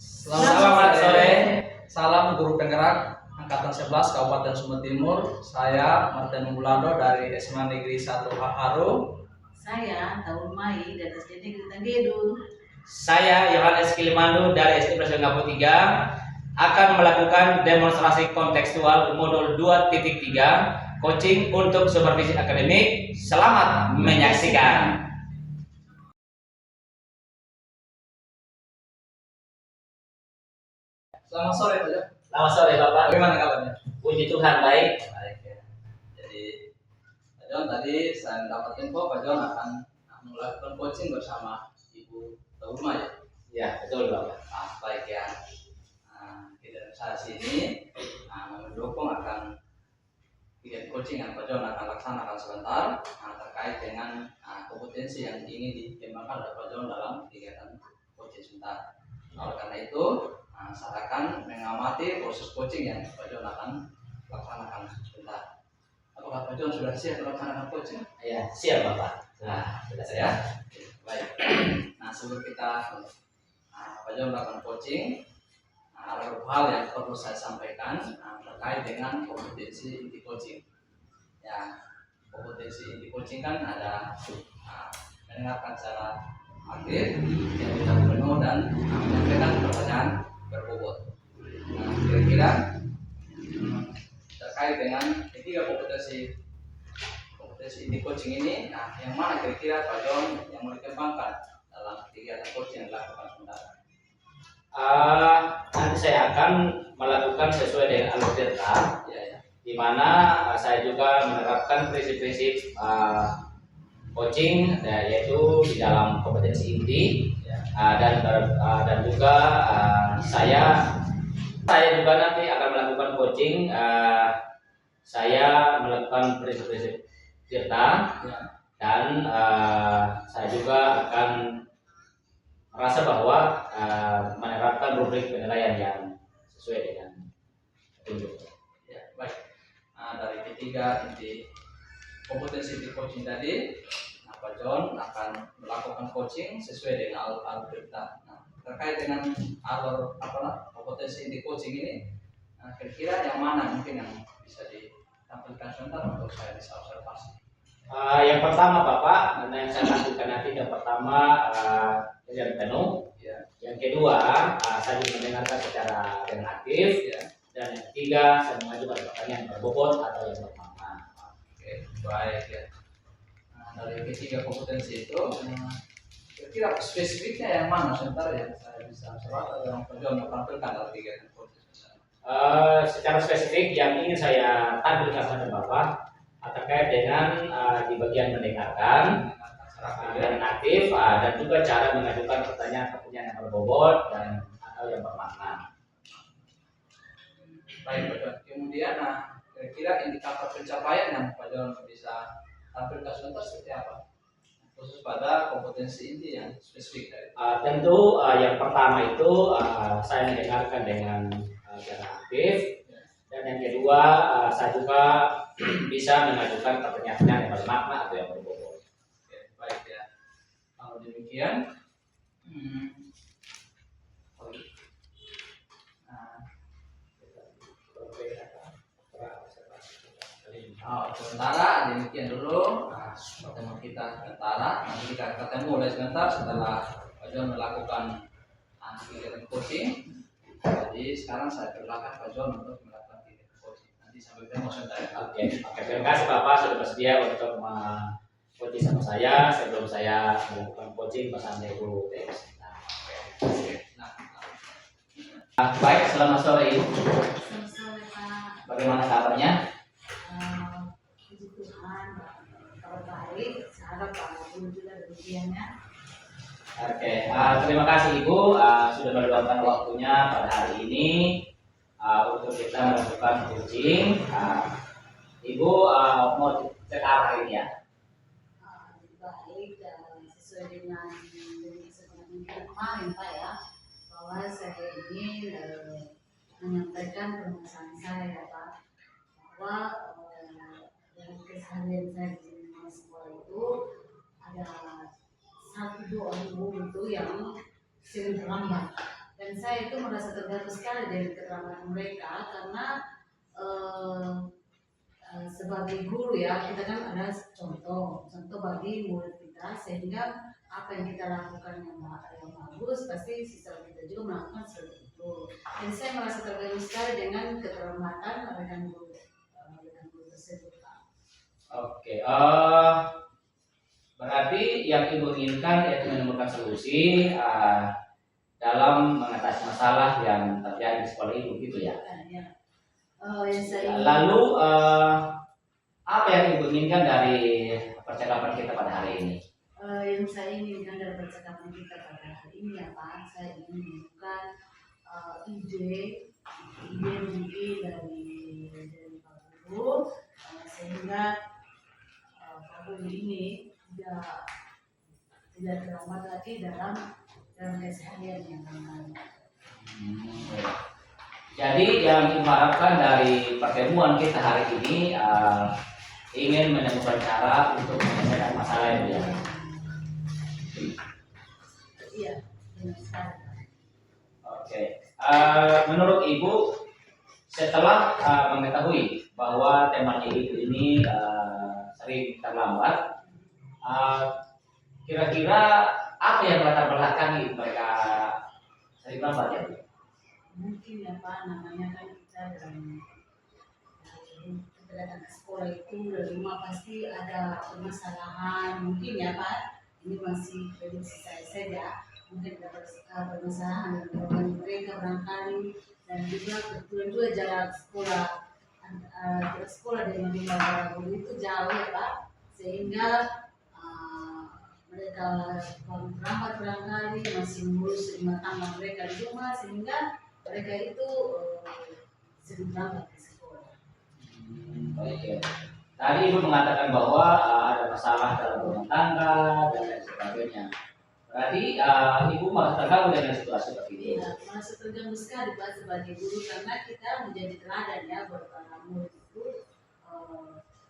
Selamat sore, salam guru penggerak Angkatan 11 Kabupaten Sumber Timur. Saya Martin Mulado dari SMA Negeri 1 Haru. Saya Taul Mai dari SD Negeri Tanggedu. Saya Yohanes Kilimandu dari SD Presiden Gapu 3 akan melakukan demonstrasi kontekstual modul 2.3 coaching untuk supervisi akademik. Selamat menyaksikan. Selamat sore Pak Jo. Selamat sore Bapak. Bagaimana kabarnya? Puji Tuhan baik. Baik ya. Jadi Pak Jon tadi saya dapat info Pak Jon akan melakukan coaching bersama Ibu Tauma ya. Ya betul Bapak. Baik ya. Kita saat ini mendukung akan kegiatan coaching yang Pak Jon akan laksanakan sebentar terkait dengan kompetensi yang ingin dikembangkan oleh Pak Jon dalam kegiatan coaching sebentar. Oleh karena itu, saya akan mengamati proses coaching yang Pak Jon akan laksanakan sebentar. Apakah Pak Jon sudah siap melaksanakan coaching? Ya siap Bapak. Sudah ya. Baik. Sebelum kita Pak Jon melakukan coaching, ada beberapa hal yang perlu saya sampaikan terkait dengan kompetensi inti coaching. Ya, kompetensi inti coaching kan ada mendengarkan secara aktif, yang bisa penuh dan menyampaikan pertanyaan berbobot. Kira-kira terkait dengan ketiga kompetensi inti coaching ini, yang mana kira-kira Pak Jon yang mau dikembangkan dalam kegiatan coaching yang dilakukan sementara? Nanti saya akan melakukan sesuai dengan alur tirta, di mana saya juga menerapkan prinsip-prinsip coaching, yaitu di dalam kompetensi inti, dan juga saya juga nanti akan melakukan coaching. Saya melakukan prinsip-prinsip tirta, dan saya juga akan merasa bahwa menerapkan rubrik penilaian yang sesuai dengan petunjuk. Ya, baik. Dari ketiga inti kompetensi di coaching tadi, Pak Jon akan melakukan coaching sesuai dengan alur kita. Terkait dengan alur kompetensi di coaching ini, kira-kira yang mana mungkin yang bisa ditampilkan sebentar untuk saya bisa observasi? Yang pertama Bapak, yang saya lakukan nanti yang pertama yang penuh. Yang kedua, saya juga mendengarkan secara aktif. Dan yang ketiga, saya mengajukan pertanyaan berbobot atau yang bermakna. Oke, baik ya. Dari ketiga kompetensi itu, kira-kira spesifiknya yang mana sebentar ya saya bisa observasi atau yang Pak Jon tampilkan dalam kegiatan coaching? Secara spesifik yang ingin saya tampilkan kepada Bapak terkait dengan di bagian mendengarkan dengan aktif, dan juga cara mengajukan pertanyaan yang berbobot dan atau yang bermakna. Baik Pak Jon. Kemudian kira-kira indikator pencapaian yang Pak Jon bisa tampilkan sebentar seperti apa? Khusus pada kompetensi inti yang spesifik dari tentu yang pertama itu saya mendengarkan dengan cara aktif, dan yang kedua saya juga bisa mengajukan pertanyaan yang bermakna atau yang berbobot. Oke, baik ya. Kalau demikian, sementara demikian dulu pertemuan kita sementara. Nanti kita ketemu mulai sebentar setelah Pak Jon melakukan kegiatan coaching. Jadi sekarang saya persilakan Pak Jon untuk melakukan kegiatan coaching. Nanti sampai ketemu sebentar. Oke, terima kasih Bapak sudah bersedia untuk coaching sama saya sebelum saya melakukan coaching bersama Ibu Teh. Baik, selamat sore Ibu. Selamat sore Pak. Bagaimana kabarnya? Puji Tuhan, kabar baik. Saya harap Pak Guru juga demikiannya. Oke, terima kasih Ibu sudah meluangkan waktunya pada hari ini untuk kita melakukan coaching. Ibu mau cek arah ini ya? Baik, sesuai dengan kesepakatan kemarin Pak ya, bahwa saya ini menyampaikan permasalahan saya Pak, bahwa dalam keseharian saya di sekolah itu ada 1-2 orang guru itu yang sering terlambat, dan dan saya itu merasa terganggu sekali dari keterampilan mereka karena eh, sebagai guru ya kita kan ada contoh bagi murid kita sehingga apa yang kita lakukan yang bagus pasti siswa kita juga melakukan seperti itu. Dan saya merasa terganggu sekali dengan keterlambatan rekan guru tersebut. Oke, berarti yang ibu inginkan yaitu menemukan solusi dalam mengatasi masalah yang terjadi di sekolah ibu gitu ya. Ya. Yang saya Lalu apa yang ibu inginkan dari percakapan kita pada hari ini? yang saya inginkan dari percakapan kita pada hari ini ya Pak, saya ingin menemukan ide mungkin dari Pak Guru sehingga Pak Guru ini tidak terlambat lagi dalam keseharian yang lain. Jadi yang diharapkan dari pertemuan kita hari ini ingin menemukan cara untuk menyelesaikan masalah itu ya. Iya, benar sekali. Oke, menurut ibu setelah mengetahui bahwa temannya ibu ini sering terlambat, kira-kira apa yang melatar belakangi mereka sering lambat ya Bu? Mungkin ya Pak, namanya kan kita dalam kita datang ke sekolah itu dari rumah pasti ada permasalahan mungkin ya Pak, ini masih prediksi saya saja, mungkin ada permasalahan dengan mereka barangkali dan juga kebetulan juga jarak sekolah dengan lembaga guru itu jauh ya Pak, sehingga mereka terlambat barangkali masih ngurus rumah tangga mereka di rumah sehingga mereka itu sering terlambat di sekolah. Baik ya. Tadi ibu mengatakan bahwa ada masalah dalam rumah tangga dan lain sebagainya. Berarti ibu masih terganggu dengan situasi seperti ini. Ya, masih terganggu sekali Pak sebagai guru karena kita menjadi teladan ya buat para murid itu.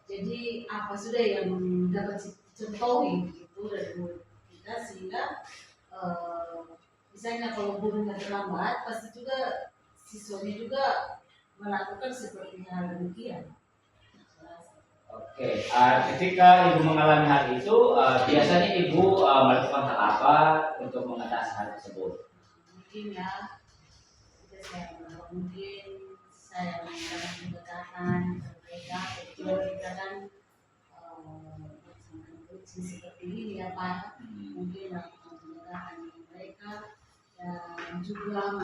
Jadi apa sudah yang dapat dicontohi gitu dari murid kita sehingga misalnya kalau gurunya terlambat pasti juga siswanya juga melakukan seperti hal demikian. Oke, ketika ibu mengalami hal itu, biasanya ibu melakukan hal apa untuk mengatasi hal tersebut? Mungkin ya, mungkin saya mengadakan pendekatan mereka, kebetulan kita kan seperti ini ya Pak, mungkin melakukan pendekatan mereka dan juga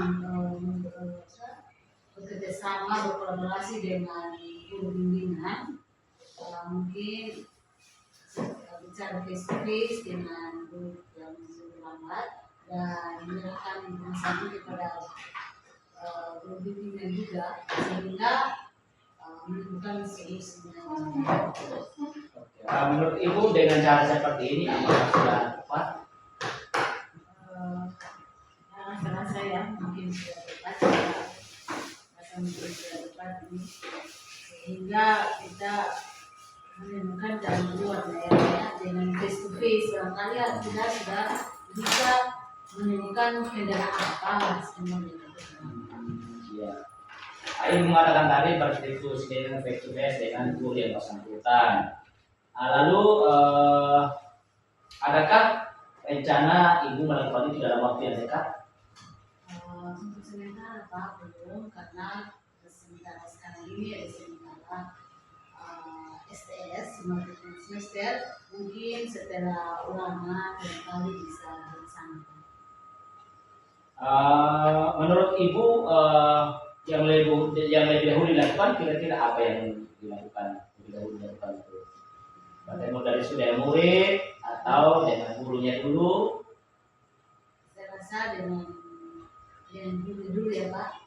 bekerja sama berkolaborasi dengan guru bimbingan. Mungkin bicara face to face dengan guru yang terlambat dan menyerahkan informasi kepada guru bimbingan juga sehingga menemukan solusinya. Menurut ibu dengan cara seperti ini apakah sudah tepat? Salah saya mungkin sudah tepat, mungkin sudah tepat ini sehingga kita menemukan jalan keluar ya dengan face to face barangkali kita sudah bisa menemukan kendala apa sebenarnya. Ya. Ibu mengatakan tadi berdiskusi dengan face to face dengan guru yang bersangkutan. Lalu adakah rencana ibu melakukan itu dalam waktu yang dekat? Untuk sementara Pak belum karena sementara sekarang ini ada sementara STS marketing semester, mungkin setelah ulangan barangkali bisa dilaksanakan. Menurut ibu yang lebih dahulu dilakukan kira-kira apa yang dilakukan lebih dahulu dilakukan itu? Bertemu dari saudara murid atau dengan gurunya dulu? Saya rasa dengan guru dulu ya Pak,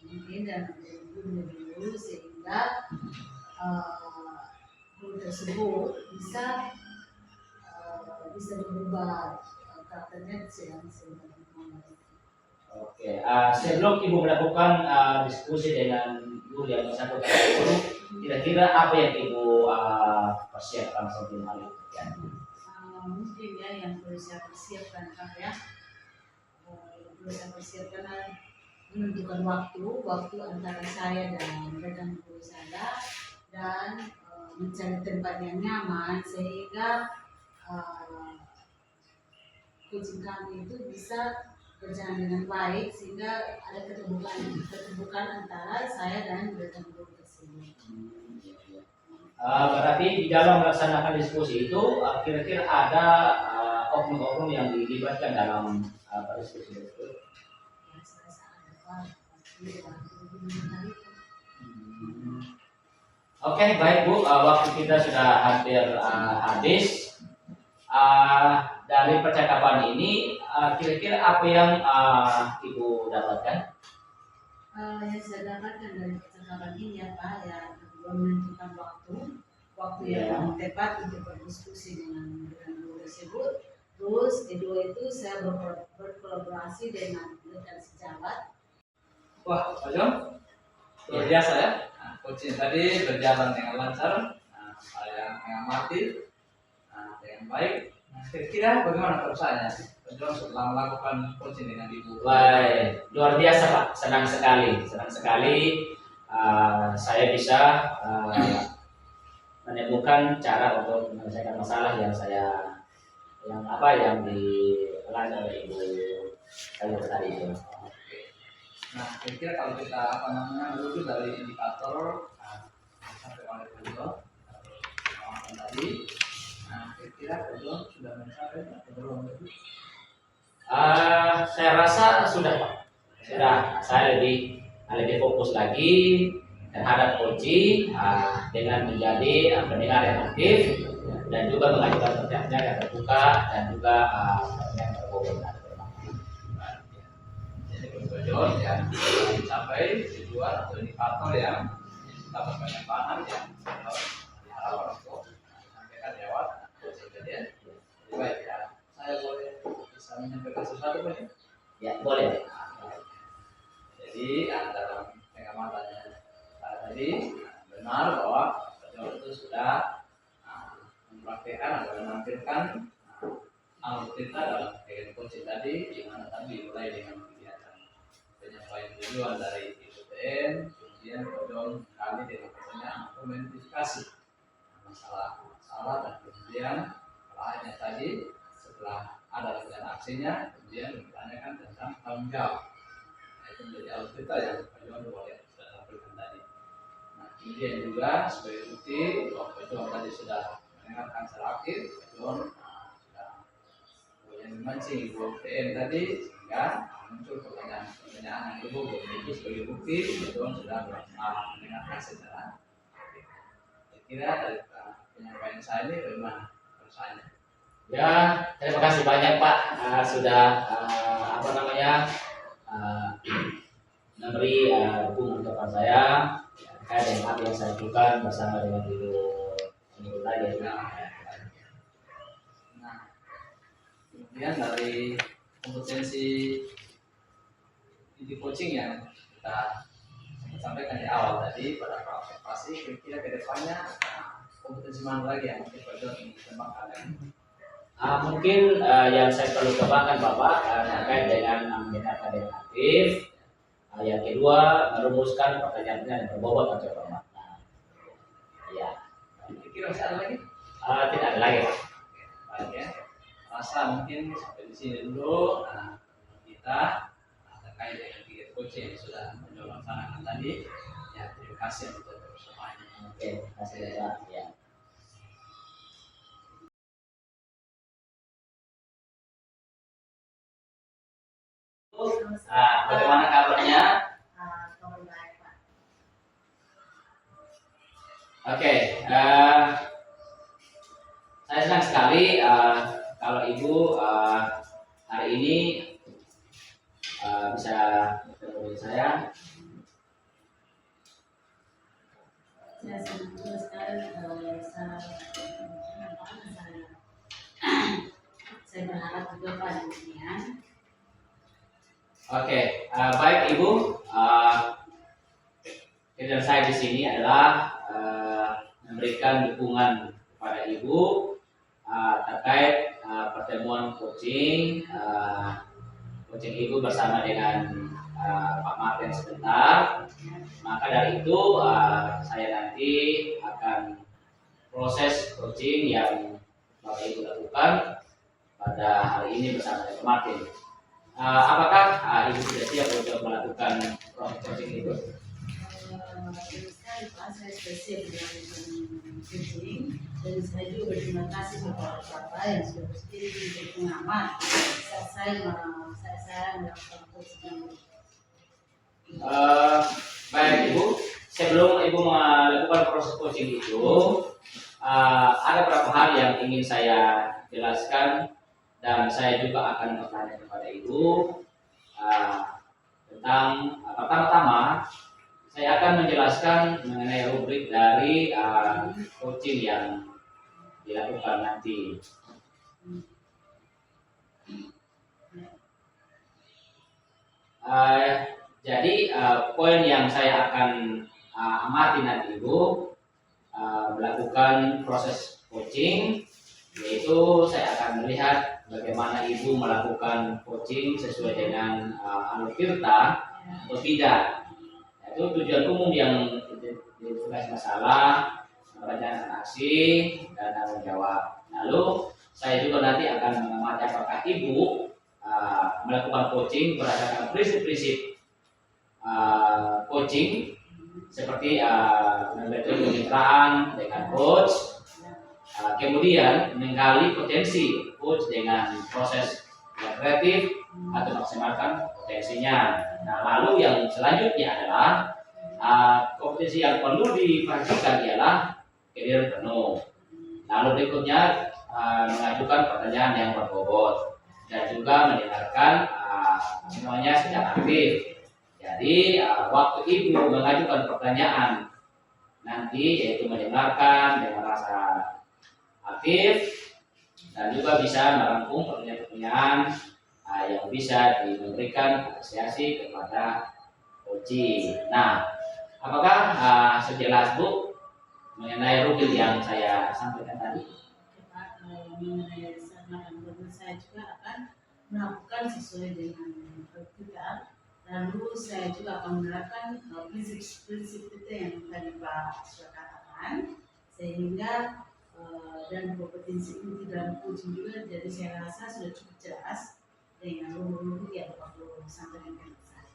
mungkin dengan guru dulu sehingga guru tersebut bisa berubah karakternya yang sebenarnya. Oke, sebelum ibu melakukan diskusi dengan guru yang bersangkutan dulu, kira-kira apa yang ibu persiapkan sebelum hal itu? Ya. Mungkin ya yang perlu saya persiapkan Pak ya, perlu saya persiapkan menentukan waktu antara saya dan rekan guru saya, dan mencari tempat yang nyaman sehingga coaching kami itu bisa berjalan dengan baik, sehingga ada keterbukaan antara saya dan rekan guru tersebut. Berarti di dalam melaksanakan diskusi itu kira-kira ada oknum-oknum yang dilibatkan dalam diskusi tersebut. Ya, saya sangat berharap pasti ada. Oke, baik Bu, waktu kita sudah hampir habis. Dari percakapan ini, kira-kira apa yang Ibu dapatkan? Yang saya dapatkan dari percakapan ini ya Pak, ya menentukan waktu yang tepat untuk berdiskusi dengan guru tersebut. Terus kedua itu saya berkolaborasi dengan rekan sejawat. Wah, Pak John, luar biasa ya. Nah, coaching tadi berjalan dengan lancar, saya mengamati dengan baik. Nah, kira-kira bagaimana perasaannya Pak John setelah melakukan coaching dengan Ibu? Baik, luar biasa Pak, senang sekali. Saya bisa menemukan cara untuk menyelesaikan masalah yang dialami oleh Ibu saya tadi itu. Nah, kira-kira kalau kita merujuk dari indikator sampai oleh Pak John tadi, nah kira-kira Pak John sudah mencapai atau belum? Saya rasa sudah Pak. Sudah, saya lebih fokus lagi terhadap coaching dengan menjadi pendengar yang aktif dan juga mengajukan pertanyaan yang terbuka dan juga yang terbuka. Jadi Pak John ya mencapai tujuan atau indikator yang dapat penyimpanan yang diharapkan untuk sampaikan lewat coaching tadi ya. Baik ya, saya boleh bisa menyampaikan sesuatu Pak? Ya, boleh. Jadi dalam pengamatannya tadi benar bahwa Pak John itu sudah mempraktikkan atau menampilkan algoritma dalam kegiatan coaching tadi, di mana tadi dimulai dengan kegiatan penyampaian tujuan dari IPTN, kemudian Pak John kali dengan pertanyaan atau mengidentifikasi masalah dan kemudian lainnya tadi setelah ada rencana aksinya, kemudian ditanyakan tentang tanggung jawab. Itu menjadi algoritma yang Pak John boleh sudah tampilkan tadi. Nah, kemudian juga sebagai bukti bahwa Pak John tadi sudah mendengarkan secara aktif, Pak John sudah yang memancing Ibu TN tadi, sehingga muncul pertanyaan yang Ibu itu sebagai bukti Pak John sudah mendengarkan secara aktif. Kira dari penyampaian saya ini bagaimana perasaannya? Ya, terima kasih banyak Pak sudah memberi dukungan kepada saya terkait dengan apa yang saya lakukan bersama dengan Ibu tadi. Nah, kemudian dari kompetensi di coaching yang kita sampaikan di awal tadi pada observasi, kira-kira ke depannya kompetensi mana lagi yang mungkin Pak John ingin kembangkan? Mungkin yang saya perlu kembangkan Bapak terkait dengan mendengarkan dengan aktif. Yang kedua, merumuskan pertanyaan yang berbobot atau bermakna. Ya. Kira masih ada lagi? Tidak ada lagi Pak. Baik ya. Rasa mungkin sampai di sini dulu. Nah, kita terkait dengan kegiatan coaching yang sudah menjalankan tadi. Ya, terima kasih untuk semuanya. Oke, terima kasih Pak. Ya. Bagaimana kabarnya? Kabar baik Pak. Oke, saya senang sekali kalau Ibu hari ini bisa bertemu dengan saya. Saya senang sekali saya berharap juga pada demikian. Oke, baik Ibu. Kerjaan saya di sini adalah memberikan dukungan kepada Ibu terkait pertemuan coaching coaching ibu bersama dengan Pak Martin sebentar. Maka dari itu saya nanti akan proses coaching yang Bapak Ibu lakukan pada hari ini bersama dengan Pak Martin. Apakah Ibu sudah siap untuk melakukan proses coaching itu? Saya spesial dengan coaching dan saya juga berterima kasih kepada Bapak yang sudah bersedia untuk pengamat saat saya melakukan coaching. Baik Ibu, sebelum Ibu melakukan proses coaching itu, ada beberapa hal yang ingin saya jelaskan dan saya juga akan bertanya kepada Ibu tentang pertama-tama saya akan menjelaskan mengenai rubrik dari coaching yang dilakukan nanti. Jadi poin yang saya akan amati nanti Ibu melakukan proses coaching, yaitu saya akan melihat bagaimana Ibu melakukan coaching sesuai dengan alur tirta atau tidak. Itu tujuan umum yang tugas masalah, perencanaan aksi, dan tanggung jawab. Lalu saya juga nanti akan mengamati apakah Ibu melakukan coaching berdasarkan prinsip-prinsip coaching seperti metode kemitraan dengan coach, kemudian menggali potensi coach dengan proses yang kreatif atau maksimalkan potensinya. Nah, lalu yang selanjutnya adalah kompetensi yang perlu diperhatikan ialah career penuh. Lalu berikutnya mengajukan pertanyaan yang berbobot dan juga mendengarkan semuanya secara aktif. Jadi waktu Ibu mengajukan pertanyaan nanti yaitu mendengarkan dengan rasa aktif dan juga bisa merangkum pertanyaan-pertanyaan yang bisa diberikan apresiasi kepada coaching. Nah, apakah sejelas Bu mengenai rubrik yang saya sampaikan tadi? Mengenai saya juga akan melakukan sesuai dengan kita. Lalu saya juga akan menerapkan prinsip-prinsip kita yang tadi Pak sudah katakan, sehingga dan kompetensi inti dalam coaching juga. Jadi saya rasa sudah cukup jelas dengan rubrik yang perlu disampaikan kepada saya.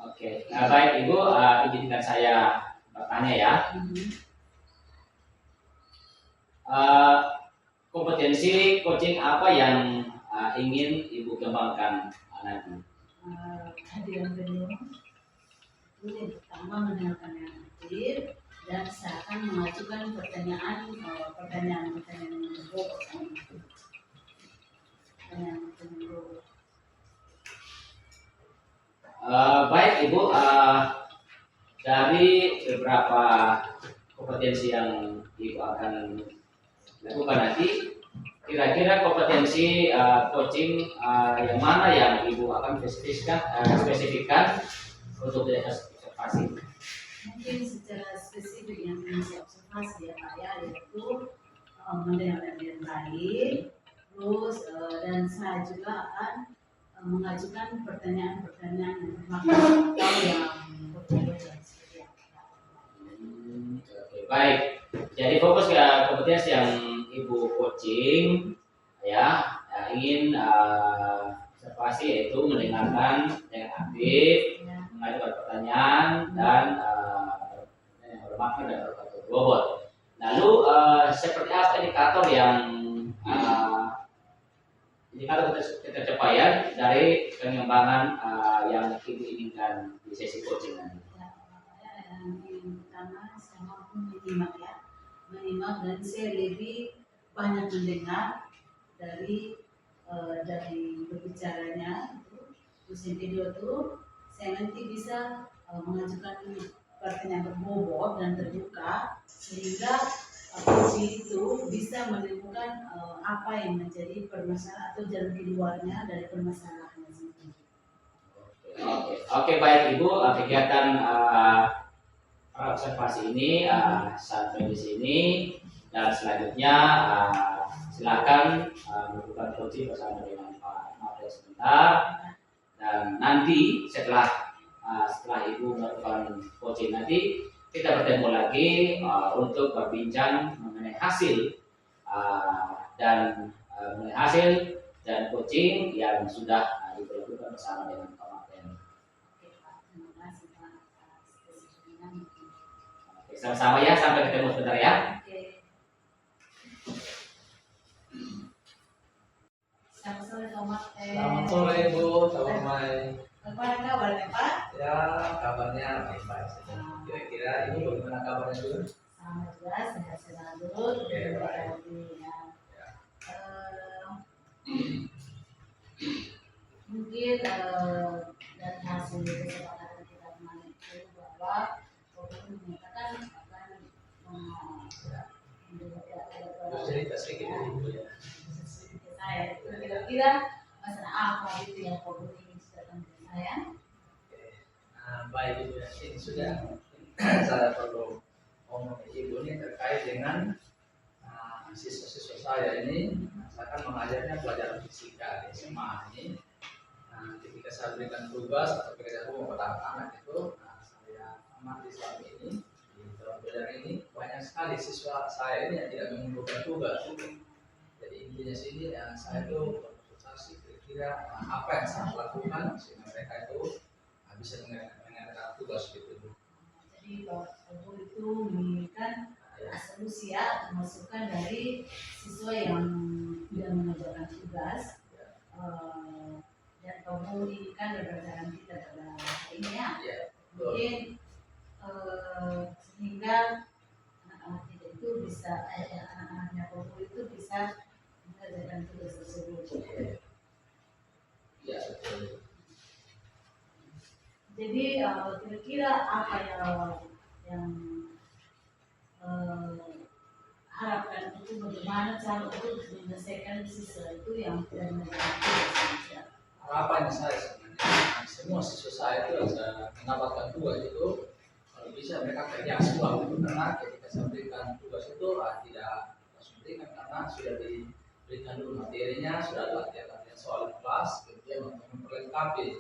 Oke, baik Ibu, izinkan saya bertanya ya. Kompetensi coaching apa yang ingin Ibu kembangkan nanti? Kehadiran penuh itu yang pertama, mendengarkan yang aktif, dan saya akan mengajukan pertanyaan yang berbobot. Baik Ibu, dari beberapa kompetensi yang Ibu akan lakukan nanti, kira-kira kompetensi coaching yang mana yang Ibu akan spesifikkan untuk observasi? Mungkin secara spesifik yang ingin saya observasi ya Pak ya, yaitu mendengarkan dengan baik, terus dan saya juga akan mengajukan pertanyaan-pertanyaan yang bermakna atau yang berbobot dan seperti apa. Oke, baik. Jadi fokus ke kompetensi yang Ibu coaching ya, ingin observasi yaitu mendengarkan dengan aktif, mengajukan pertanyaan dan yang bermakna dan berbobot. Lalu seperti apa indikator ketercapaian dari pengembangan yang Ibu inginkan di sesi coaching nanti? Yang pertama saya mampu menyimak dan saya lebih banyak mendengar dari berbicaranya. Terus yang kedua tuh saya nanti bisa mengajukan pertanyaan berbobot dan terbuka sehingga coaching itu bisa menemukan apa yang menjadi permasalahan atau jalan keluarnya dari permasalahan itu. Oke, baik Ibu, kegiatan observasi ini sampai di sini dan selanjutnya silakan melakukan coaching bersama dengan Pak Mabel sebentar, dan nanti setelah Ibu melakukan coaching nanti kita bertemu lagi untuk berbincang mengenai hasil mengenai hasil dan coaching yang sudah dilakukan bersama dengan Pak Mabel. Oke Pak, terima kasih Pak atas kesediaan. Oke, sama-sama ya, sampai ketemu sebentar ya. Oke. Selamat sore Pak Mabel. Selamat sore Ibu, selamat malam. Bagaimana kabarnya Pak? Ya, kabarnya baik-baik saja. Kira-kira Ibu bagaimana kabarnya dulu? Sama juga, sehat selalu. Oke, baik. Ya. Mungkin dari hasil kesepakatan kita kemarin itu bahwa Polri menyatakan akan Cerita sedikit Ibu ya. saya kira-kira masalah apa itu yang Polri ingin ceritakan ke saya. Baik Ibu ya, ini sudah saya perlu ngomong ke Ibu ini terkait dengan siswa-siswa saya ini. Saya kan mengajarnya pelajaran fisika di SMA ini. Ketika saya berikan tugas atau pekerjaan rumah pada anak-anak itu, saya amati selama ini di dalam pelajaran ini banyak sekali siswa saya ini yang tidak mengumpulkan tugas. Jadi intinya sini saya itu berkonsultasi kira-kira apa yang saya lakukan sehingga mereka itu bisa mengerjakan tugas gitu. Jadi Polri itu menginginkan solusi ya, masukan dari siswa yang tidak mengerjakan tugas. Dan Polri kan berdasarkan kita pada hari ini ya. Mungkin sehingga anak-anak kita itu bisa, anak-anaknya Polri itu bisa mengerjakan tugas tersebut. Ya betul. Jadi kira-kira apa yang harapkan itu, bagaimana cara untuk menyelesaikan siswa itu yang tidak mengerjakan tugas? Harapan saya sebenarnya semua siswa saya itu yang saya mendapatkan tugas itu kalau bisa mereka kerja semua gitu, karena ketika saya berikan tugas itu tidak langsung berikan karena sudah diberikan dulu materinya, sudah ada latihan soal kelas, kemudian memperlengkapi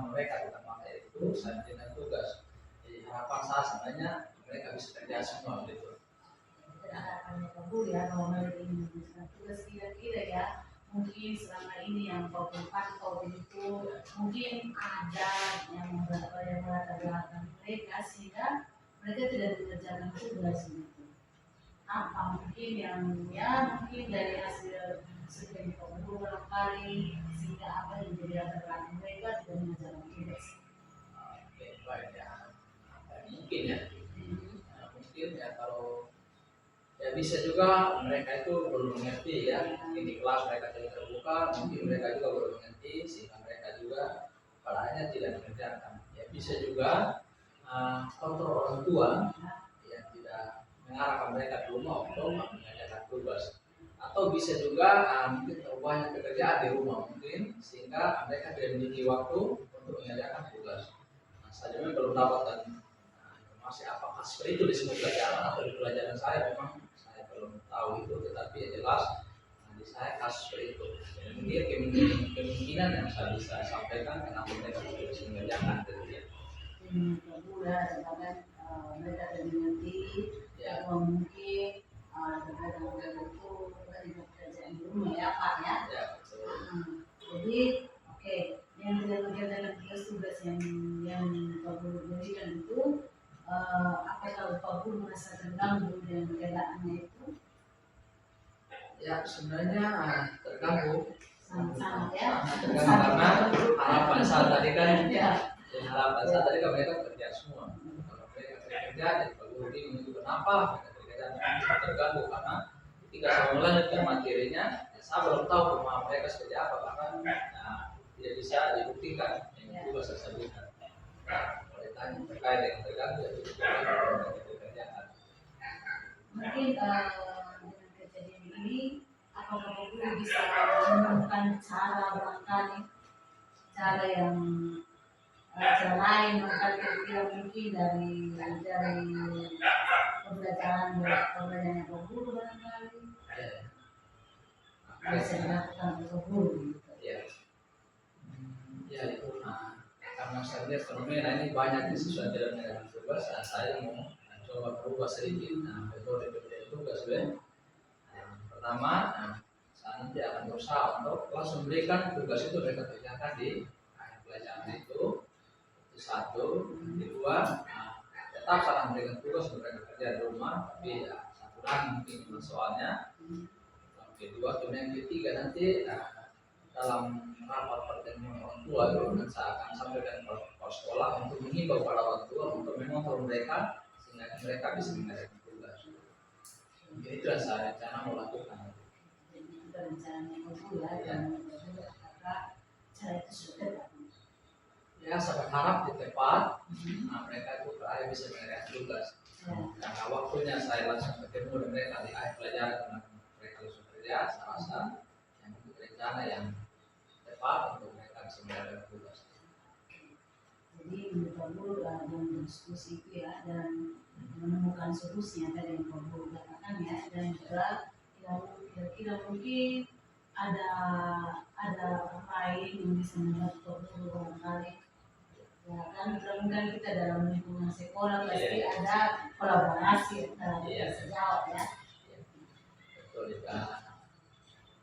mereka tentang materi itu saya berikan tugas. Jadi harapan saya sebenarnya mereka bisa kerja semua gitu. Harapannya Pak Guru ya, kalau mereka ingin mengerjakan tugas kira-kira ya, mungkin selama ini yang Pak Guru pantau itu mungkin ada yang melatar belakang mereka sehingga mereka tidak mengerjakan tugas itu. Apa mungkin yang mungkin dari hasil survei Pak Guru barangkali sehingga apa yang menjadi latar belakang mereka tidak mengerjakan tugas. Oke, baik ya. Mungkin ya. Mungkin ya kalau ya bisa juga mereka itu belum mengerti ya, di kelas mereka tidak terbuka, mungkin mereka juga belum mengerti sehingga mereka juga padanya tidak mengerjakan. Ya bisa juga kontrol orang tua yang tidak mengarahkan mereka di rumah untuk mengerjakan tugas, atau bisa juga mungkin terlalu banyak pekerjaan di rumah mungkin sehingga mereka tidak memiliki waktu untuk mengerjakan tugas. Saya juga belum dapatkan informasi apakah seperti itu di semua pelajaran atau di pelajaran saya memang belum tahu itu, tetapi yang jelas di saya kasus seperti itu. Jadi mungkin kemungkinan yang saya bisa sampaikan kenapa mereka tidak bisa mengerjakan gitu ya. Dan bahkan mereka tidak mengerti bahwa mungkin terkadang mereka itu banyak pekerjaan di rumah ya Pak ya. Ya betul. Jadi oke, yang tidak mengerjakan tugas yang Pak Guru berikan itu apa kalau Pak Guru merasa terganggu dengan keadaannya itu? Ya sebenarnya terganggu. Sama-sama ya. Terganggu karena harapan saya tadi kan mereka kerja semua. Kalau mereka kerja jadi Pak Guru ini menunjuk kenapa mereka kerja terganggu karena ketika saya melanjutkan materinya saya belum tahu rumah mereka seperti apa karena tidak bisa dibuktikan yang juga saya sebutkan. Terkait dengan terganggu itu pekerjaan. Mungkin dengan kejadian ini apakah Pak Guru bisa menemukan cara barangkali cara yang cara lain barangkali kira-kira mungkin dari pembelajaran Pak Guru barangkali. bisa dilakukan oleh guru gitu. Ya, ya itu. Nah, karena saya lihat fenomena ini banyak di siswa tidak mengerjakan tugas, saya mau coba berubah sedikit. Nah, metode pemberian tugas, pertama, saya nanti akan berusaha untuk langsung berikan tugas itu mereka kerjakan di akhir pelajaran itu satu. Kedua, tetap saya akan berikan tugas untuk mereka kerja di rumah, tapi satu lagi mungkin soalnya. Kedua, kemudian ketiga nanti dalam rapat pertemuan orang tua itu saya akan sampaikan ke sekolah untuk mengimbau pada orang tua untuk mengontrol mereka sehingga mereka bisa mengerjakan tugas. Jadi itu yang saya rencana mau lakukan. Jadi kita rencananya guru ya, dan apakah cara itu sudah tepat? Ya, saya berharap di tepat. Nah, mereka itu terakhir bisa mengerjakan tugas. Karena waktunya saya langsung ketemu dengan mereka di akhir pelajaran, karena mereka langsung kerja, saya rasa yang itu rencana yang tepat untuk mereka bisa mengerjakan tugas. Jadi menurut guru dalam diskusi itu ya, dan menemukan solusinya tadi yang guru katakan ya, dan juga kira-kira mungkin ada lain yang bisa membantu guru barangkali. Ya kan, kan kita dalam lingkungan sekolah pasti ada kolaborasi antara sejawat ya. Betul juga.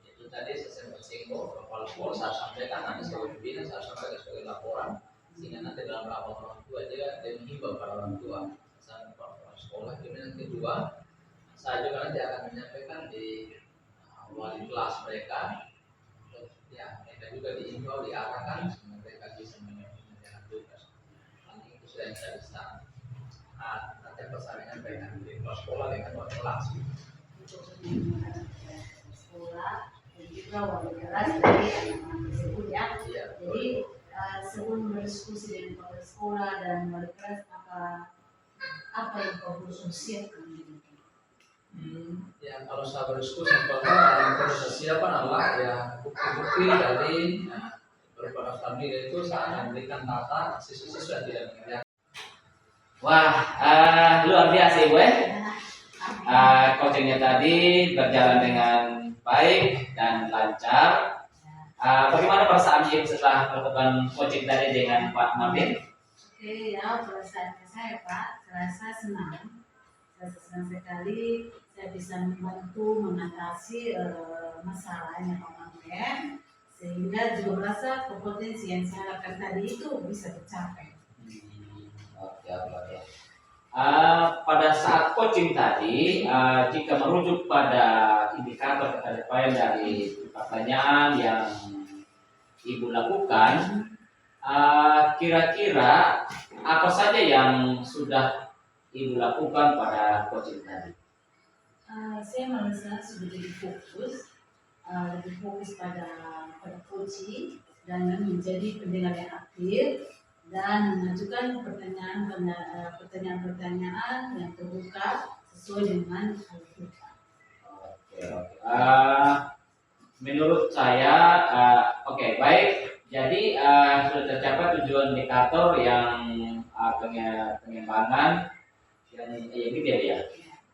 Itu tadi saya sempat singgung, kepala sekolah saya sampaikan nanti sebagai pimpinan, saya sampaikan sebagai laporan, sehingga nanti dalam rapat orang tua dia menghimbau pada orang tua. Saya kepala sekolah. Kemudian kedua, saya juga nanti akan menyampaikan di wali kelas mereka, ya mereka juga diimbau, diarahkan sehingga mereka bisa mengerjakan tugas. Nanti itu sudah yang saya bisa. Nanti apa saya menyampaikan di kelas sekolah dengan wali kelas. Untuk sekolah dan juga wali kelas dari anak-anak tersebut ya. Jadi sebelum berdiskusi dengan kepala sekolah dan wali kelas, apa yang kau harus siapkan? Ya, kalau saya berdiskusi yang perlu saya siapkan adalah ya bukti-bukti dari beberapa daftar nilai itu saya akan berikan data siswa-siswa yang tidak mengerjakan. Wah, luar biasa Ibu ya. Coachingnya tadi berjalan dengan baik dan lancar. Bagaimana perasaan Ibu setelah melakukan coaching tadi dengan Pak Martin? Oke ya, perasaannya saya Pak, saya senang sekali saya bisa membantu mengatasi masalahnya Pak Martin, sehingga juga merasa kompetensi yang saya harapkan tadi itu bisa tercapai. Oke. Pada saat coaching tadi, jika merujuk pada indikator capaian dari pertanyaan yang Ibu lakukan, kira-kira apa saja yang sudah Ibu lakukan pada coaching tadi? Saya merasa sudah lebih fokus pada coaching dan menjadi pendengar yang aktif dan mengajukan pertanyaan-pertanyaan yang terbuka sesuai dengan hal kita. Oke. Menurut saya, oke, baik. Jadi sudah tercapai tujuan indikator yang pengembangan yang ini dia ya.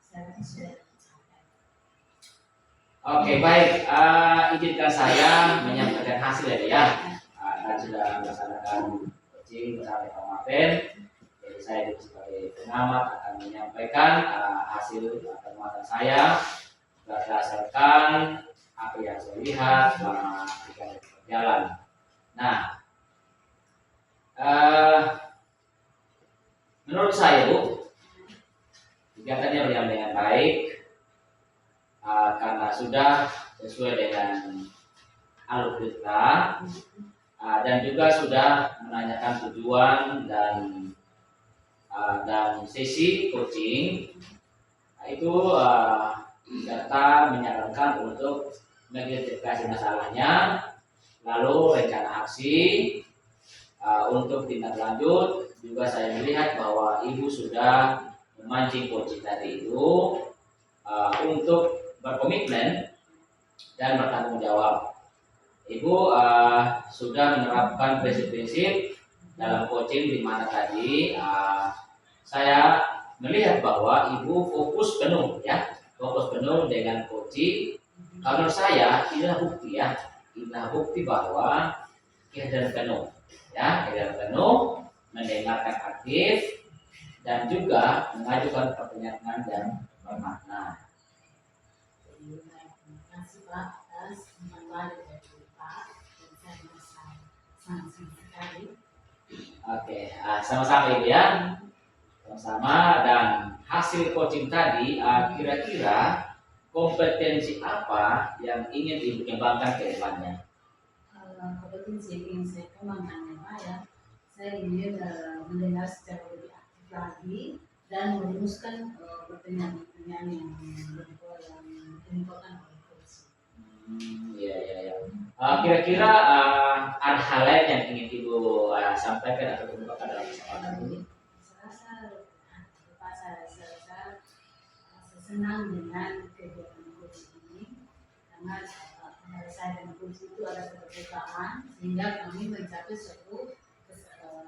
Saya rasa sudah tercapai. Oke, baik. Izinkan saya menyampaikan hasil ya. Dan sudah melaksanakan coaching bersama Pak Martin. Jadi saya juga sebagai pengamat akan menyampaikan hasil pengamatan saya berdasarkan apa yang saya lihat selama berjalan. Nah, menurut saya Bu, kegiatannya berjalan dengan baik karena sudah sesuai dengan alur kita dan juga sudah menanyakan tujuan dan sesi coaching itu serta menyarankan untuk mengidentifikasi masalahnya, lalu rencana aksi untuk tindak lanjut. Juga saya melihat bahwa Ibu sudah memancing coaching tadi itu untuk berkomitmen dan bertanggung jawab. Ibu sudah menerapkan prinsip-prinsip dalam coaching di mana tadi saya melihat bahwa Ibu fokus penuh dengan coaching Kalau menurut saya inilah bukti ya, inilah bukti bahwa kehadiran penuh, ya kehadiran penuh, mendengarkan aktif dan juga mengajukan pertanyaan dan bermakna. Terima kasih Pak atas penyampaian dari Pak, dan saya merasa sangat sekali. Oke, sama-sama Ibu ya, sama-sama. Dan hasil coaching tadi, kira-kira kompetensi apa yang ingin Ibu kembangkan ke depannya? Kompetensi yang ingin saya kembangkan ya Pak ya, saya ingin mendengar secara lebih aktif lagi dan merumuskan pertanyaan-pertanyaan yang diinfokan oleh coach. Iya, iya, iya. Kira-kira ada hal lain yang ingin Ibu sampaikan atau kemukakan dalam kesempatan ini? Saya senang dengan kegiatan coach ini karena saya dan coach itu ada keterbukaan sehingga kami mencapai suatu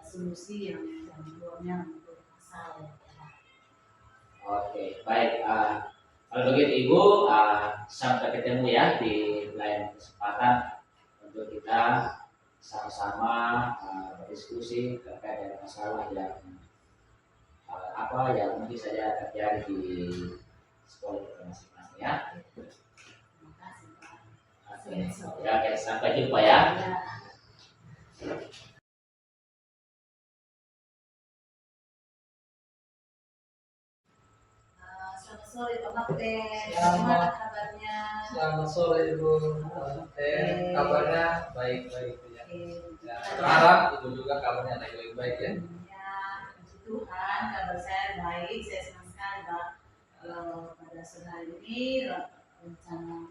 solusi yang luarnya untuk masalah. Oke, baik. Kalau begitu Ibu, sampai ketemu ya di lain kesempatan untuk kita sama-sama berdiskusi terkait dengan masalah yang apa yang mungkin saja terjadi di sekolah kita masing-masing ya. Terima kasih Pak. Oke, ya, oke, sampai jumpa ya. Selamat sore Pak Martin, gimana kabarnya? Selamat sore Ibu. Kabarnya baik-baik ya. Ya, Oke. berharap Ibu juga kabarnya baik-baik ya. Ya, puji Tuhan, kabar saya baik. Saya senang sekali Pak. Pada sore hari ini rencana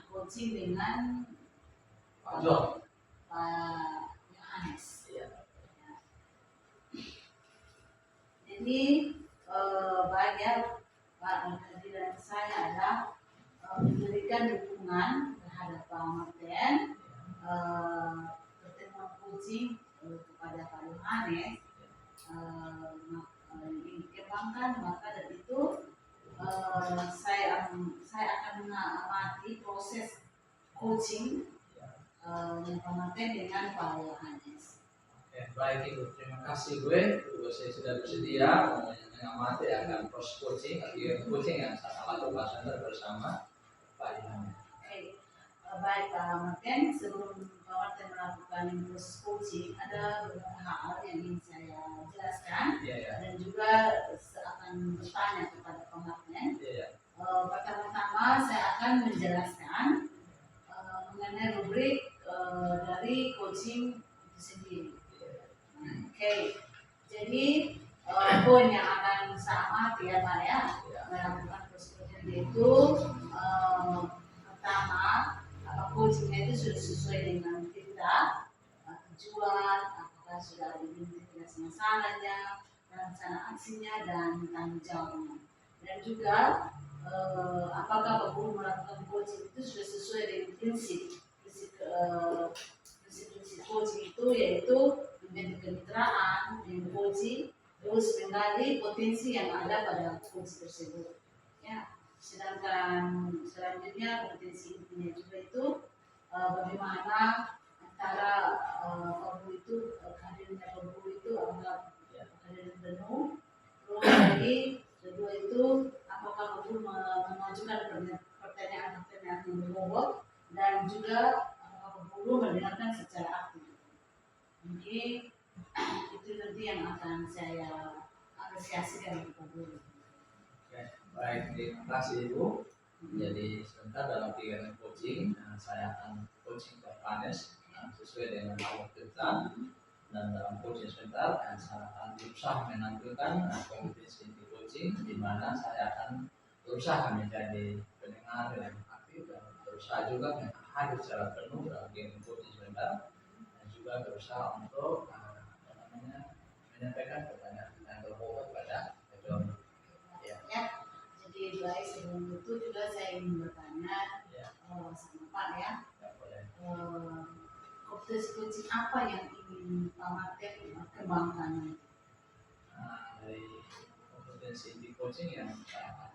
coaching dengan Pak John. Pak Yohanes. Iya. Jadi banyak Pak kehadiran saya adalah memberikan dukungan terhadap Pak Martin, pertemuan coaching kepada Pak Yohanes yang dikembangkan, maka dari itu saya akan mengamati proses coaching yang Pak Martin dengan Pak Yohanes. Oke, baik Ibu. Terima kasih gue. Ibu saya sudah bersedia mengamati akan proses coaching, coaching yang saya lakukan bersama Pak Yohanes. Oke, baik Pak Martin. Sebelum Pak Martin melakukan proses coaching, ada beberapa hal yang ingin saya jelaskan. Iya, ya. Dan juga akan bertanya kepada Pak Martin. Iya. Pertama-tama saya akan menjelaskan mengenai rubrik dari coaching itu sendiri. Oke, jadi poin yang akan saya amati ya Pak ya, melakukan proses coaching yaitu pertama, coachingnya itu sudah sesuai dengan kita, tujuan, apakah sudah diidentifikasi masalahnya, rencana aksinya, dan tanggung jawabnya. Dan juga apakah perlu melakukan coaching itu sudah sesuai dengan prinsip coaching itu, yaitu membentuk kemitraan dengan coaching, terus menggali potensi yang ada pada coach tersebut. Ya, sedangkan selanjutnya kompetensi intinya juga itu bagaimana antara pemburu itu kehadirannya pemburu itu adalah kehadiran penuh. Terus lagi kedua itu apakah pemburu mengajukan pertanyaan-pertanyaan yang berbobot, dan juga apakah pemburu mendengarkan secara aktif. Jadi itu nanti yang akan saya apresiasi dari pemburu. Baik, terima kasih Ibu. Jadi sebentar dalam kegiatan coaching, saya akan coaching ke Yohanes sesuai dengan awal kita. Dan dalam coaching sebentar, saya akan berusaha menampilkan kompetensi di coaching, di mana saya akan berusaha menjadi pendengar yang aktif dan berusaha juga hadir secara penuh dalam kegiatan coaching sebentar, dan juga berusaha untuk menyampaikan pertanyaan yang berbobot pada John. Ya. Jadi baik, sebelum itu juga saya ingin bertanya sama Pak ya, kompetensi coaching apa yang ingin Pak Martin kembangkan? Dari kompetensi di coaching yang saya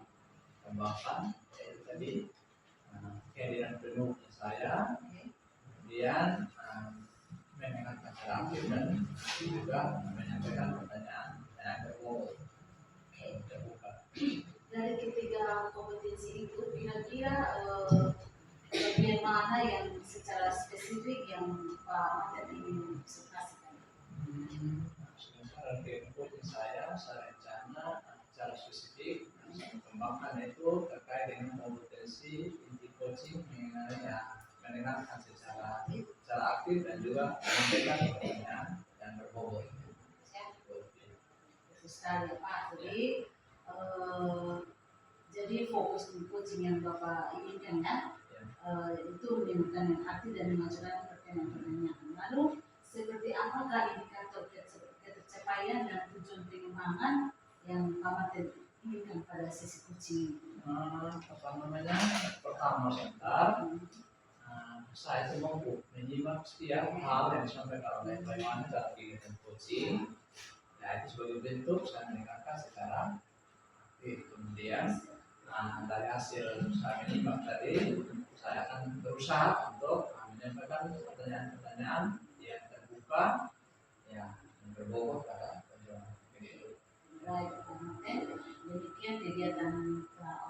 kembangkan yaitu tadi kehadiran penuh saya, kemudian mendengarkan secara aktif dan juga menyampaikan pertanyaan yang berumur terbuka. Dari ketiga kompetensi itu kira-kira bagian mana yang secara spesifik yang Pak Maten ingin observasikan? Sementara di input saya rencana secara spesifik saya kembangkan itu terkait dengan kompetensi inti coaching mengenai mendengarkan secara aktif dan juga menyampaikan pertanyaan yang berbobot. Bagus sekali Pak. Jadi fokus di coaching yang Bapak inginkan ya, itu mendengarkan yang aktif dan mengajukan pertanyaan-pertanyaan. Lalu seperti apakah indikator ketercapaian dan tujuan pengembangan yang Pak Maten inginkan pada sesi coaching ini? Pertama sebentar, saya itu mampu menyimak setiap hal yang disampaikan oleh bagaimana cara kegiatan coaching. Nah, itu sebagai bentuk saya mendengarkan secara aktif. Kemudian dari hasil saya menyimak tadi, saya akan berusaha untuk menyampaikan pertanyaan-pertanyaan yang terbuka, yang berbobot pada perjuangan ini. Baik, Pak Maten. Demikian kegiatan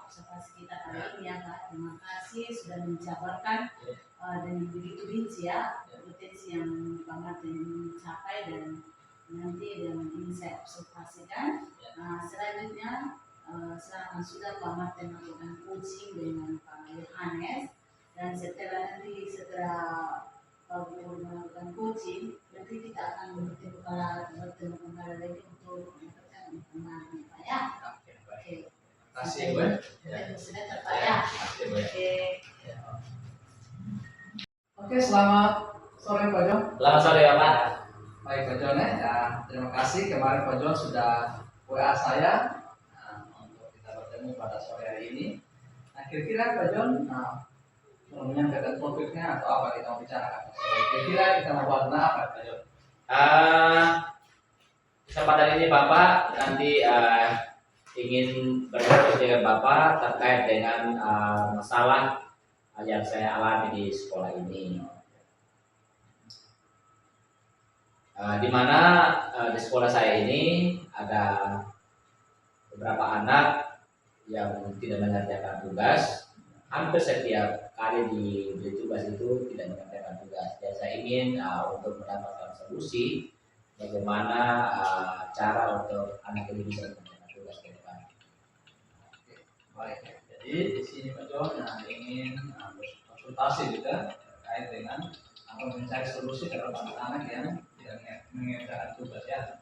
observasi kita kali ini ya Pak. Terima kasih sudah menjabarkan dengan begitu rinci ya potensi yang Pak Maten capai dan nanti yang ingin saya observasikan. Selanjutnya silakan sudah Pak Maten melakukan coaching dengan Pak Yohanes, dan setelah Pak Guru melakukan coaching, nanti kita akan bertemu kembali lagi untuk mendapatkan informasi Pak ya. Oke. Terima kasih Bu. Sudah Pak ya. Oke. Oke, selamat sore Pak Jon. Selamat sore Bapak. Baik Pak Jon ya, terima kasih kemarin Pak Jon sudah WA saya untuk kita bertemu pada sore hari ini. Nah, kira-kira Pak Jon menyampaikan topiknya atau apa kita mau bicarakan? Kira-kira kita mau bahas apa Pak Jon? Kesempatan ini Bapak nanti ingin berdiskusi dengan Bapak terkait dengan masalah yang saya alami di sekolah ini. Di mana di sekolah saya ini ada beberapa anak yang tidak mengerjakan tugas. Hampir setiap kali diberi tugas itu tidak mengerjakan tugas. Dan saya ingin untuk mendapatkan solusi bagaimana cara untuk anak ini bisa mengerjakan tugas ke depan. Baik, jadi di sini Pak Jon ingin berkonsultasi juga terkait dengan mencari solusi terhadap anak-anak yang tidak mengerjakan tugas ya.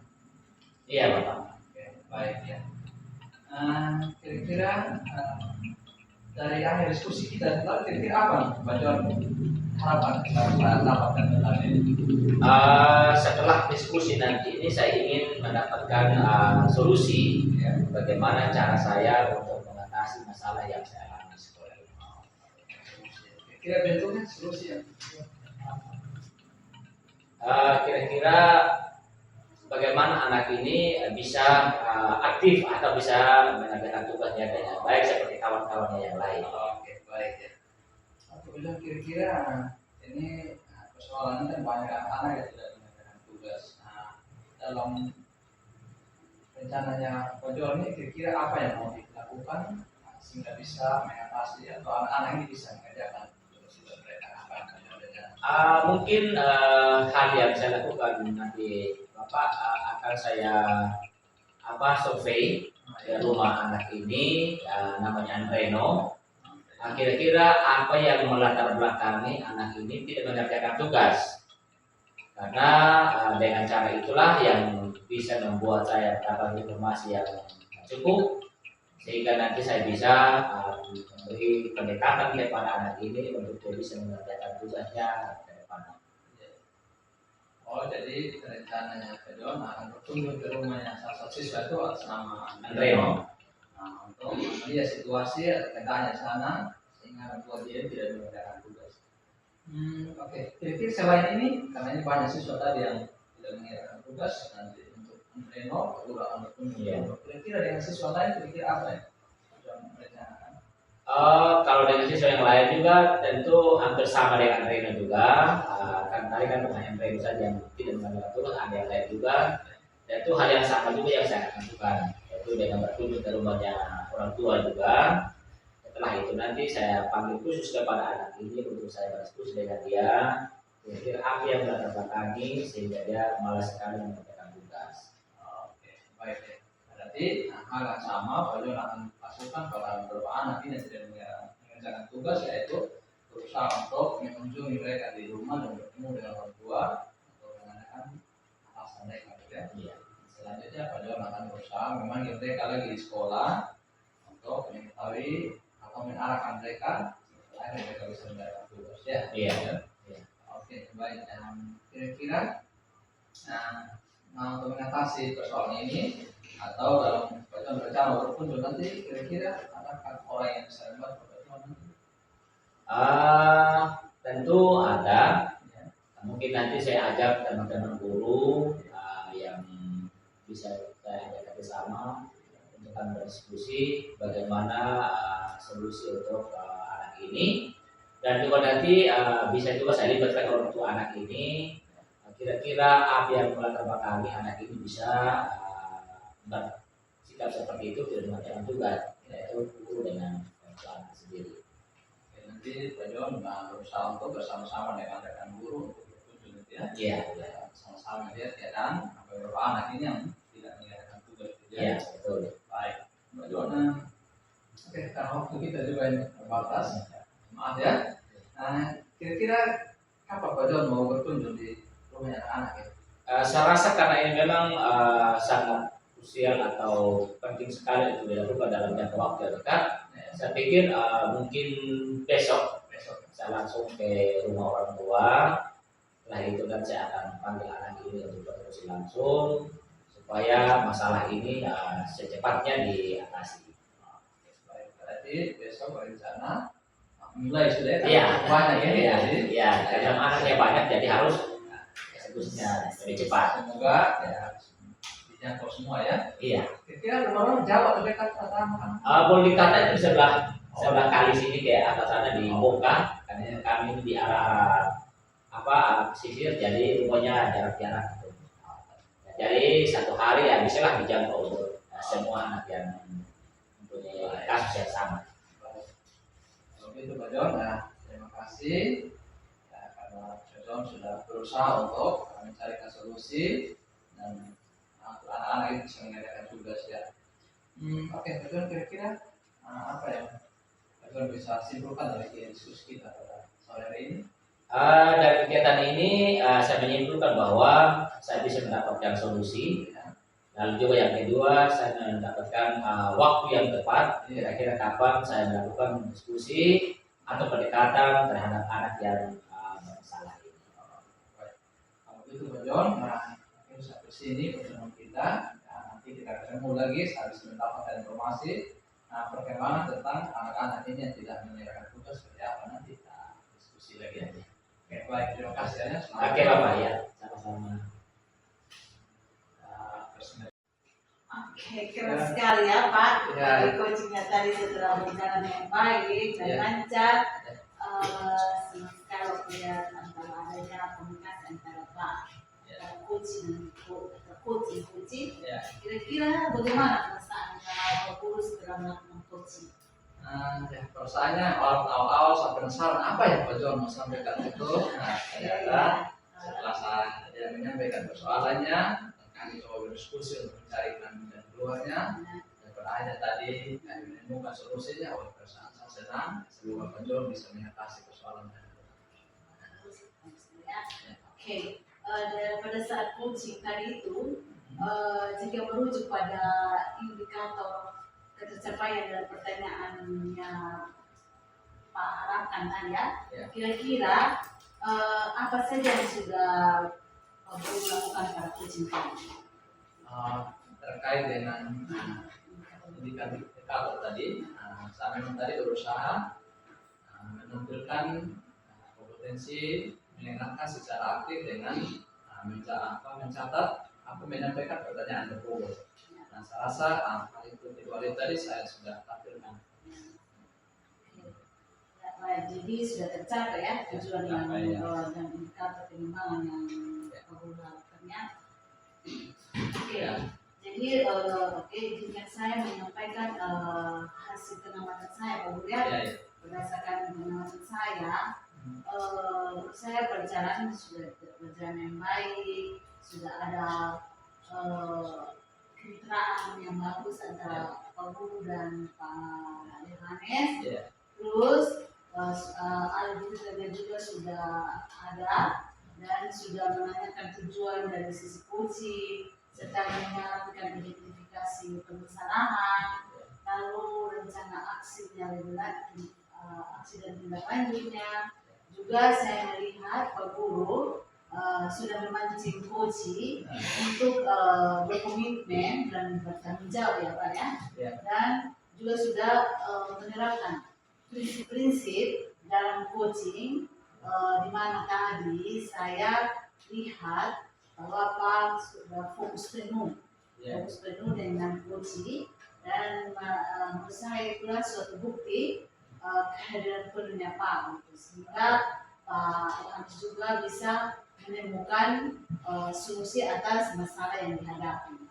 Iya Bapak. Oke, baik ya. Kira-kira dari akhir diskusi kita kira-kira apa Pak Jon harapan kita dapatkan tentang ini? Setelah diskusi nanti ini saya ingin mendapatkan solusi bagaimana cara saya untuk mengatasi masalah yang saya alami di sekolah ini. Kira bentuknya solusi ya? Kira-kira bagaimana anak ini bisa aktif atau bisa mengerjakan tugasnya dengan baik seperti kawan-kawannya yang lain. Oke, baik ya. Kemudian kira-kira ini persoalannya kan banyak anak-anak yang tidak mengerjakan tugas. Dalam rencananya Pak Jon ini kira-kira apa yang mau dilakukan sehingga bisa mengatasi atau anak-anak ini bisa mengerjakan tugas mereka apa yang mungkin hal yang saya lakukan nanti Bapak akan saya survei ke rumah anak ini namanya Andreno. Kira-kira apa yang melatar belakangi anak ini tidak mengerjakan tugas, karena dengan cara itulah yang bisa membuat saya dapat informasi yang cukup sehingga nanti saya bisa memberi pendekatan kepada anak ini untuk dia bisa mengerjakan tugasnya ke depan. Oh, jadi rencananya Pak Jon akan berkunjung ke rumahnya salah satu siswa itu atas nama Andreno. Untuk melihat situasi kendalanya di sana sehingga membuat dia tidak mengerjakan tugas. Oke. Kira-kira selain ini, karena ini banyak siswa tadi yang tidak mengerjakan tugas, nanti untuk Andreno perlu akan berkunjung. Kira-kira dengan siswa lain kira-kira apa ya? Yang merencanakan? Kalau dengan siswa yang lain juga tentu hampir sama dengan Reno juga. Kan tadi kan pertanyaan Reno saja yang tidak mengandalkan Tuhan, ada yang lain juga. Dan itu hal yang sama juga yang saya akan lakukan, yaitu dengan berkunjung ke rumahnya orang tua juga. Setelah itu nanti saya panggil khusus kepada anak ini untuk saya berdiskusi dengan dia. Kira-kira apa yang melatar belakangi sehingga dia malas sekali mengerjakan tugas. Oke, baik ya. Berarti hal yang sama Pak Jon akan lakukan pada beberapa anak ini yang tidak mengerjakan tugas, yaitu berusaha untuk mengunjungi mereka di rumah dan bertemu dengan orang tua atau menanyakan alasan mereka gitu ya. Iya. Selanjutnya Pak Jon akan berusaha memanggil mereka lagi di sekolah untuk mengetahui atau mengarahkan mereka agar mereka bisa mengerjakan tugas ya. Iya. Oke, baik. Kira-kira untuk mengatasi persoalan ini atau dalam rencana berkunjung nanti, kira-kira adakah orang yang bisa membantu pertemuan nanti? Tentu ada. Ya. Mungkin nanti saya ajak teman-teman guru yang bisa saya ajak bersama untuk akan berdiskusi bagaimana solusi untuk anak ini. Dan juga nanti bisa juga saya libatkan orang tua anak ini. Kira-kira apa yang melatar belakangi anak ini bisa bersikap seperti itu tidak mengerjakan tugas, yaitu guru dengan orang tua anak sendiri. Oke, nanti Pak Jon berusaha untuk bersama-sama dengan rekan guru untuk berkunjung gitu ya. Iya. Sama-sama lihat keadaan beberapa anak ini yang tidak mengerjakan tugas gitu ya. Iya, betul. Baik, Pak Jon. Oke, karena waktu kita juga yang terbatas, maaf ya. Kira-kira kapan Pak Jon mau berkunjung di rumahnya anak ya? Saya rasa karena ini memang sangat krusial atau penting sekali untuk dilakukan dalam jangka waktu yang dekat. Saya pikir mungkin besok saya langsung ke rumah orang tua. Setelah itu kan saya akan panggil anak ini untuk berdiskusi langsung supaya masalah ini secepatnya diatasi. Baik, berarti besok berencana mulai sudah Iya, banyak ini ya. Iya, karena anaknya banyak jadi harus eksekusinya lebih cepat. Semoga ya dijangkau semua ya. Iya. Kira-kira rumah jauh atau dekat Tataman? Boleh dikatakan di sebelah kali sini kayak atas sana di Boka, karena kami ini di arah pesisir, jadi rumahnya jarak-jarak. Jadi satu hari ya bisalah dijangkau untuk semua anak yang mempunyai kasus yang sama. Kalau gitu Pak Jon, terima kasih ya, karena Pak Jon sudah berusaha untuk mencarikan solusi dan anak-anak ini bisa mengerjakan tugas ya. Oke, Pak Jon, kira-kira apa yang Pak Jon bisa simpulkan dari diskusi kita pada sore hari ini? Dari kegiatan ini saya menyimpulkan bahwa saya bisa mendapatkan solusi. Lalu juga yang kedua saya mendapatkan waktu yang tepat, kira-kira kapan saya melakukan diskusi atau pendekatan terhadap anak yang bermasalah ini. Kalau itu Pak Jon, mungkin sampai sini pertemuan kita. Nanti kita ketemu lagi habis mendapatkan informasi perkembangan tentang anak-anak ini yang tidak menyelesaikan tugas seperti apa, nanti kita diskusi lagi ya. Oke, baik, terima kasih ya. Oke Bapak ya, sama-sama. Oke, keren sekali ya Pak. Ya. Dari coachingnya tadi setelah berjalan dengan baik dan Ya. lancar. Senang sekali waktu lihat antara adanya komunikasi antara Pak coaching dan coaching. Ya. Kira-kira bagaimana perasaannya guru setelah melakukan coaching? Ya, perasaannya awal-awal saya penasaran apa ya Pak Jon mau sampaikan itu. Ternyata setelah saya menyampaikan persoalannya, kami coba berdiskusi untuk mencari dan keluarnya. Dan pada akhirnya tadi kami menemukan solusinya. Perasaan saya senang, semoga Pak Jon bisa mengatasi persoalan tadi. Oke, pada saat coaching tadi itu, jika merujuk pada indikator ketercapaian dan pertanyaannya Pak harapkan tadi ya, kira-kira apa saja yang sudah Baru lakukan pada coaching tadi? Terkait dengan indikator tadi, saya memang tadi berusaha menampilkan kompetensi mendengarkan secara aktif dengan mencatat atau menyampaikan pertanyaan tersebut. Nah, saya rasa hal itu tadi saya sudah tampilkan. jadi sudah tercapai ya tujuan yang tercapai, ya. dan indikator pengembangan yang Pak Guru harapkannya. Oke, Ya. jadi izinkan saya menyampaikan hasil pengamatan saya Pak Guru ya. Ya, ya. Berdasarkan pengamatan saya berjalan sudah berjalan yang baik, sudah ada kemitraan yang bagus antara Pak Guru dan Pak Yohanes. Ya. Terus audit juga sudah ada dan sudah menanyakan tujuan dari sisi coaching serta menyarankan identifikasi permasalahan, lalu rencana aksi yang aksi dan tindak lanjutnya. Juga saya melihat Pak Guru sudah memancing coaching untuk berkomitmen dan bertanggung jawab ya Pak ya. Ya. Dan juga sudah menerapkan prinsip-prinsip dalam coaching di mana tadi saya lihat bahwa Pak sudah fokus penuh dengan coaching dan menurut saya itulah suatu bukti kehadiran penuhnya Pak gitu. Sehingga Pak Yohanes juga bisa menemukan solusi atas masalah yang dihadapi.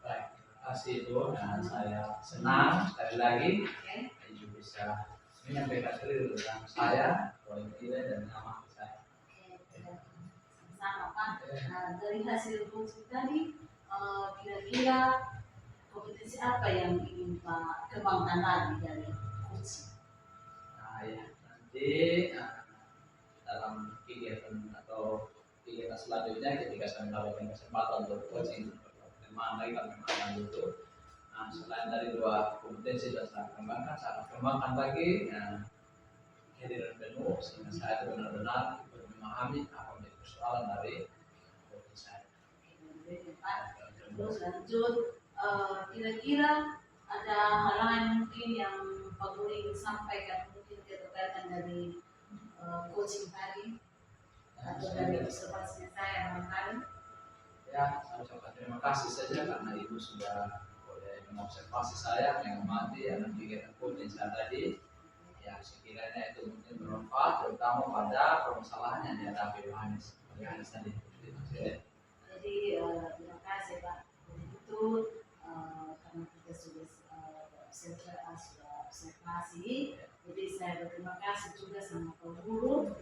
Baik, terima kasih Bu. Dan saya senang sekali lagi Ibu bisa menyampaikan diri tentang saya, poin nilai dan nama saya. Sama Pak. Dari hasil coaching tadi, kira-kira kompetensi apa yang ingin Pak kembangkan lagi dari coaching? Nah, ya, nanti dalam kegiatan atau kegiatan selanjutnya ketika saya mendapatkan kesempatan untuk coaching memang lagi kami memang itu. Nah, selain dari dua kompetensi yang saya kembangkan lagi kehadiran penuh sehingga saya benar-benar memahami apa menjadi persoalan dari coaching saya. Terus lanjut, kira-kira ada halangan mungkin yang Pak Guru ingin sampaikan mungkin keterkaitan dari coaching tadi atau dari observasinya saya barangkali. Ya, saya ucapkan terima kasih saja karena Ibu sudah boleh mengobservasi saya, mengamati kegiatan coaching saya tadi. Ya, sekiranya itu mungkin bermanfaat terutama pada permasalahan yang dihadapi Yohanes tadi. Jadi terima kasih Pak. Itu karena kita sudah observasi, jadi saya berterima kasih juga sama Pak Guru.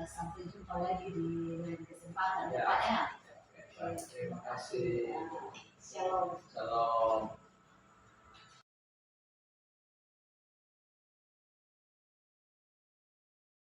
Sampai jumpa lagi di lain kesempatan ya Pak ya. Terima kasih. Shalom. Shalom.